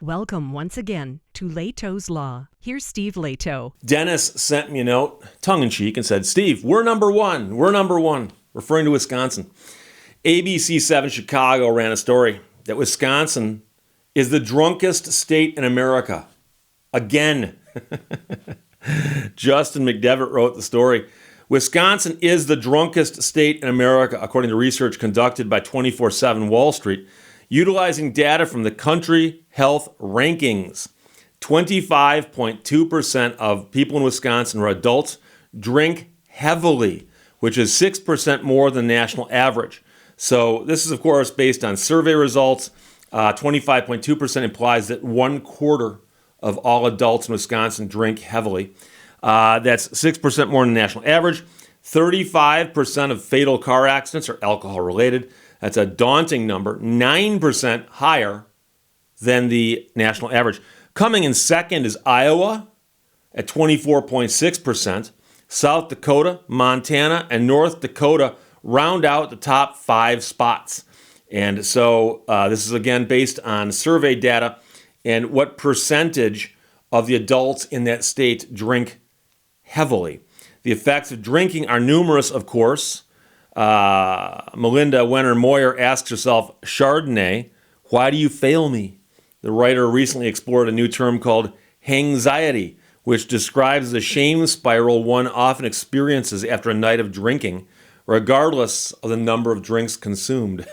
Welcome once again to Lehto's Law. Here's Steve Lehto. Dennis sent me a note, tongue-in-cheek, and said, Steve, we're number one, referring to Wisconsin. ABC7 Chicago ran a story that Wisconsin is the drunkest state in America. Again. Justin McDevitt wrote the story. Wisconsin is the drunkest state in America, according to research conducted by 24/7 Wall Street, utilizing data from the Country Health Rankings. 25.2% of people in Wisconsin who are adults drink heavily, which is 6% more than the national average. So this is, of course, based on survey results. 25.2% implies that 1/4 of all adults in Wisconsin drink heavily. That's 6% more than the national average. 35% of fatal car accidents are alcohol-related. That's a daunting number, 9% higher than the national average. Coming in second is Iowa at 24.6%. South Dakota, Montana, and North Dakota round out the top 5 spots. And so this is, again, based on survey data and what percentage of the adults in that state drink heavily. The effects of drinking are numerous, of course. Melinda Wenner-Moyer asks herself, Chardonnay, why do you fail me? The writer recently explored a new term called hangxiety, which describes the shame spiral one often experiences after a night of drinking, regardless of the number of drinks consumed.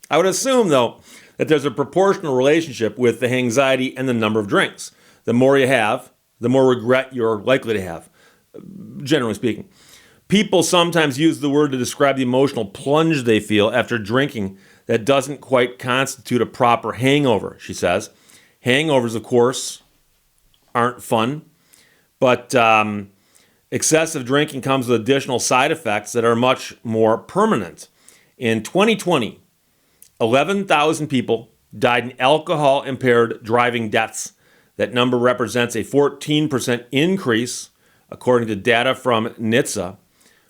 I would assume, though, that there's a proportional relationship with the hangxiety and the number of drinks. The more you have, the more regret you're likely to have, generally speaking. People sometimes use the word to describe the emotional plunge they feel after drinking that doesn't quite constitute a proper hangover, she says. Hangovers, of course, aren't fun, but excessive drinking comes with additional side effects that are much more permanent. In 2020, 11,000 people died in alcohol-impaired driving deaths. That number represents a 14% increase, according to data from NHTSA.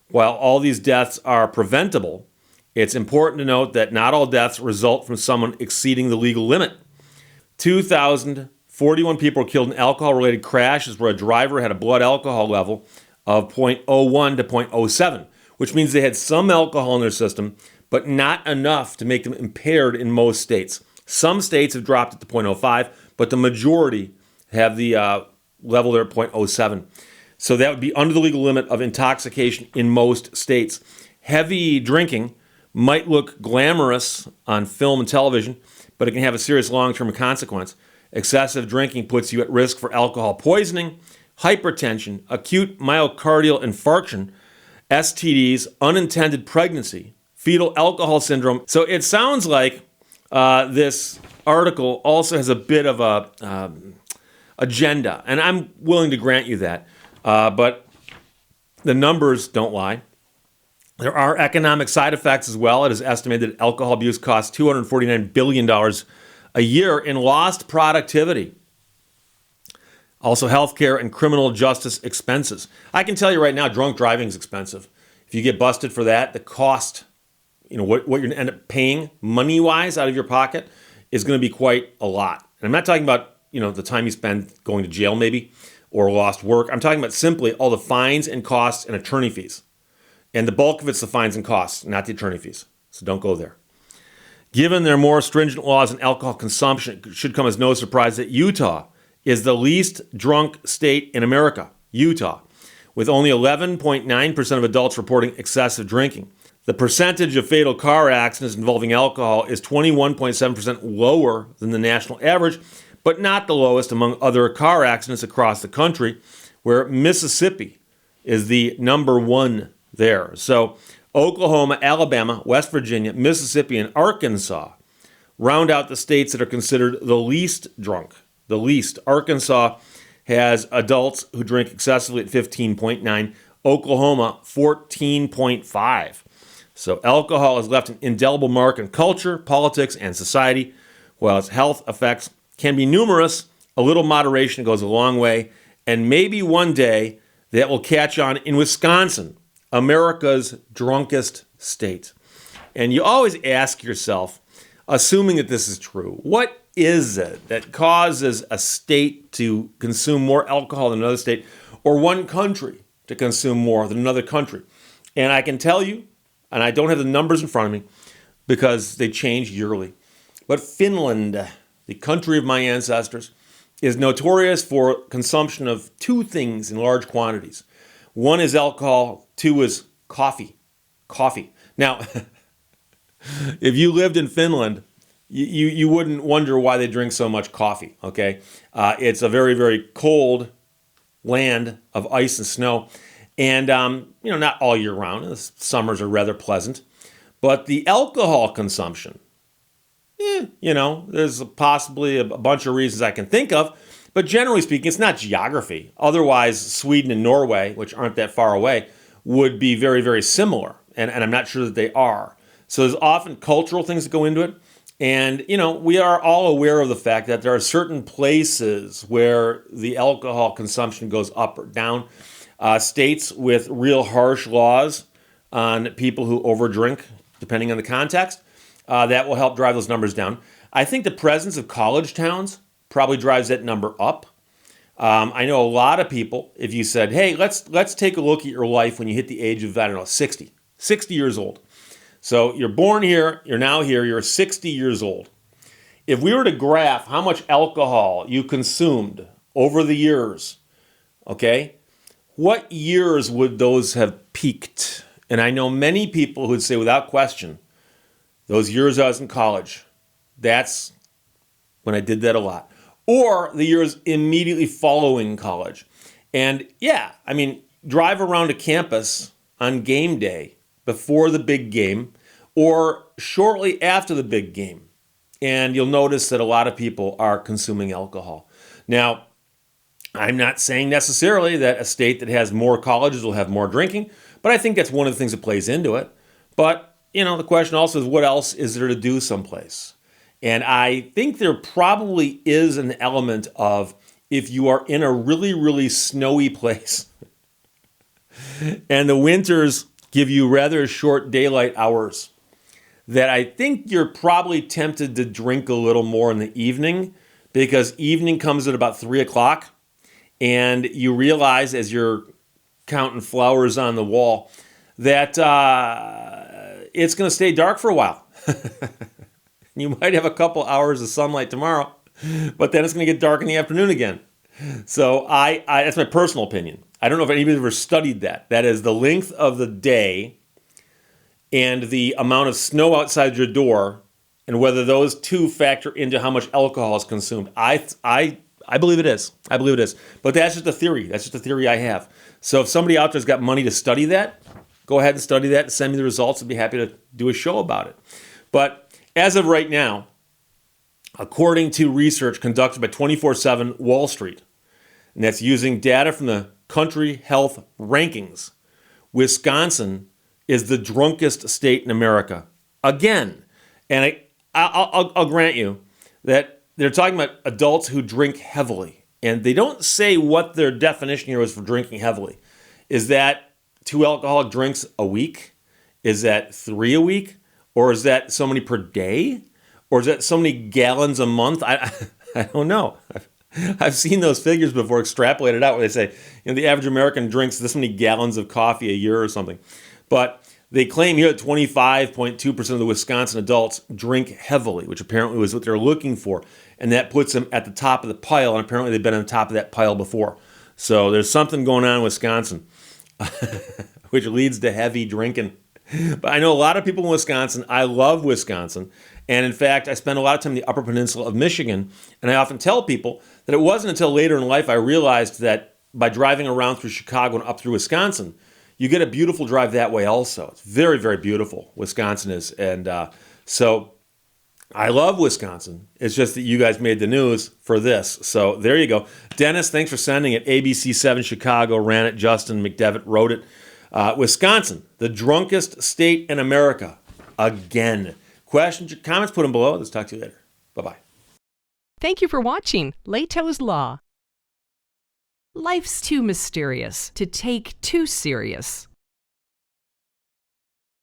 While all these deaths are preventable, it's important to note that not all deaths result from someone exceeding the legal limit. 2,041 people were killed in alcohol-related crashes where a driver had a blood alcohol level of 0.01 to 0.07, which means they had some alcohol in their system, but not enough to make them impaired in most states. Some states have dropped it to 0.05, but the majority have the level there at 0.07. So that would be under the legal limit of intoxication in most states. Heavy drinking might look glamorous on film and television, but it can have a serious long-term consequence. Excessive drinking puts you at risk for alcohol poisoning, hypertension, acute myocardial infarction, STDs, unintended pregnancy, fetal alcohol syndrome. So it sounds like this article also has a bit of a agenda, and I'm willing to grant you that. But the numbers don't lie. There are economic side effects as well. It is estimated that alcohol abuse costs $249 billion a year in lost productivity. Also, healthcare and criminal justice expenses. I can tell you right now, drunk driving is expensive. If you get busted for that, the cost, what you're going to end up paying money-wise out of your pocket is going to be quite a lot. And I'm not talking about, the time you spend going to jail maybe or lost work. I'm talking about simply all the fines and costs and attorney fees. And the bulk of it's the fines and costs, not the attorney fees. So don't go there. Given their more stringent laws on alcohol consumption, it should come as no surprise that Utah is the least drunk state in America. Utah, with only 11.9% of adults reporting excessive drinking. The percentage of fatal car accidents involving alcohol is 21.7% lower than the national average, but not the lowest among other car accidents across the country, where Mississippi is the number one there. So Oklahoma, Alabama, West Virginia, Mississippi, and Arkansas round out the states that are considered the least drunk. The least. Arkansas has adults who drink excessively at 15.9. Oklahoma, 14.5. So alcohol has left an indelible mark in culture, politics, and society. While its health effects can be numerous, a little moderation goes a long way, and maybe one day that will catch on in Wisconsin, America's drunkest state. And you always ask yourself, assuming that this is true, what is it that causes a state to consume more alcohol than another state, or one country to consume more than another country? And I can tell you, and I don't have the numbers in front of me because they change yearly, but Finland, the country of my ancestors, is notorious for consumption of two things in large quantities. One is alcohol, two is coffee. Coffee. Now, if you lived in Finland, you wouldn't wonder why they drink so much coffee, okay? It's a very, very cold land of ice and snow. And, not all year round. The summers are rather pleasant. But the alcohol consumption, there's possibly a bunch of reasons I can think of. But generally speaking, it's not geography. Otherwise, Sweden and Norway, which aren't that far away, would be very, very similar. And I'm not sure that they are. So there's often cultural things that go into it. And, we are all aware of the fact that there are certain places where the alcohol consumption goes up or down. States with real harsh laws on people who overdrink, depending on the context, that will help drive those numbers down. I think the presence of college towns probably drives that number up. I know a lot of people, if you said, hey, let's take a look at your life when you hit the age of, 60 years old. So you're born here, you're now here, you're 60 years old. If we were to graph how much alcohol you consumed over the years, okay, what years would those have peaked? And I know many people who would say without question, those years I was in college, that's when I did that a lot. Or the years immediately following college. And drive around a campus on game day before the big game or shortly after the big game. And you'll notice that a lot of people are consuming alcohol. Now, I'm not saying necessarily that a state that has more colleges will have more drinking, but I think that's one of the things that plays into it. But, the question also is, what else is there to do someplace? And I think there probably is an element of, if you are in a really, really snowy place and the winters give you rather short daylight hours, that I think you're probably tempted to drink a little more in the evening, because evening comes at about 3 o'clock. And you realize as you're counting flowers on the wall that it's going to stay dark for a while. You might have a couple hours of sunlight tomorrow, but then it's going to get dark in the afternoon again. So I that's my personal opinion. I don't know if anybody's ever studied that. That is the length of the day and the amount of snow outside your door, and whether those two factor into how much alcohol is consumed. I believe it is. I believe it is. But that's just a theory. That's just a theory I have. So if somebody out there's got money to study that, go ahead and study that and send me the results. I'd be happy to do a show about it. But as of right now, according to research conducted by 24/7 Wall Street, and that's using data from the Country Health Rankings, Wisconsin is the drunkest state in America. Again, and I'll grant you that they're talking about adults who drink heavily. And they don't say what their definition here is for drinking heavily. Is that 2 alcoholic drinks a week? Is that 3 a week? Or is that so many per day? Or is that so many gallons a month? I don't know. I've seen those figures before extrapolated out where they say, the average American drinks this many gallons of coffee a year or something. But they claim here that 25.2% of the Wisconsin adults drink heavily, which apparently was what they're looking for. And that puts them at the top of the pile, and apparently they've been on the top of that pile before. So there's something going on in Wisconsin, which leads to heavy drinking. But I know a lot of people in Wisconsin. I love Wisconsin. And in fact, I spend a lot of time in the Upper Peninsula of Michigan, and I often tell people that it wasn't until later in life I realized that by driving around through Chicago and up through Wisconsin, you get a beautiful drive that way also. It's very, very beautiful, Wisconsin is. And so I love Wisconsin. It's just that you guys made the news for this. So there you go. Dennis, thanks for sending it. ABC7 Chicago ran it. Justin McDevitt wrote it. Wisconsin, the drunkest state in America. Again. Questions or comments, put them below. Let's talk to you later. Bye-bye. Thank you for watching Lehto's Law. Life's too mysterious to take too serious.